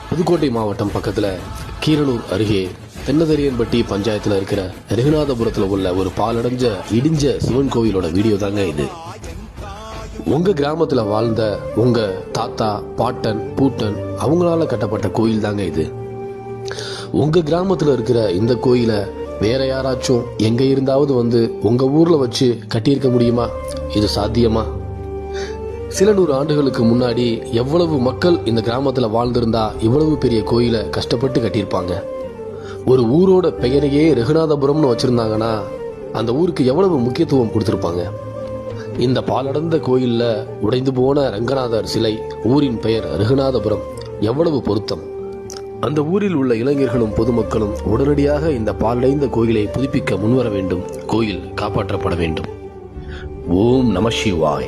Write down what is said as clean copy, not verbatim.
புதுக்கோட்டை மாவட்டம் பக்கத்தில் கீரனூர் அருகே தென்னதரியன்பட்டி பஞ்சாயத்தில் இருக்கிற ரகுநாதபுரத்தில் உள்ள ஒரு பாலடைஞ்ச இடிஞ்ச சிவன் கோவிலோட வீடியோ தாங்க இது. உங்க கிராமத்தில் வாழ்ந்த உங்க தாத்தா, பாட்டன், பூட்டன் அவங்களால கட்டப்பட்ட கோயில் தாங்க இது. உங்க கிராமத்தில் இருக்கிற இந்த கோயிலை வேற யாராச்சும் எங்க இருந்தாவது வந்து உங்க ஊர்ல வச்சு கட்டியிருக்க முடியுமா? இது சாத்தியமா? சில 100 ஆண்டுகளுக்கு முன்னாடி எவ்வளவு மக்கள் இந்த கிராமத்தில் வாழ்ந்திருந்தா இவ்வளவு பெரிய கோயிலை கஷ்டப்பட்டு கட்டியிருப்பாங்க. ஒரு ஊரோட பெயரையே ரகுநாதபுரம்னு வச்சிருந்தாங்கன்னா அந்த ஊருக்கு எவ்வளவு முக்கியத்துவம் கொடுத்திருப்பாங்க. இந்த பாலடைந்த கோயில்ல உடைந்து போன ரங்கநாதர் சிலை, ஊரின் பெயர் ரகுநாதபுரம், எவ்வளவு பொருத்தம். அந்த ஊரில் உள்ள இளைஞர்களும் பொதுமக்களும் உடனடியாக இந்த பாலடைந்த கோயிலை புதுப்பிக்க முன்வர வேண்டும். கோயில் காப்பாற்றப்பட வேண்டும். ஓம் நம சிவாய.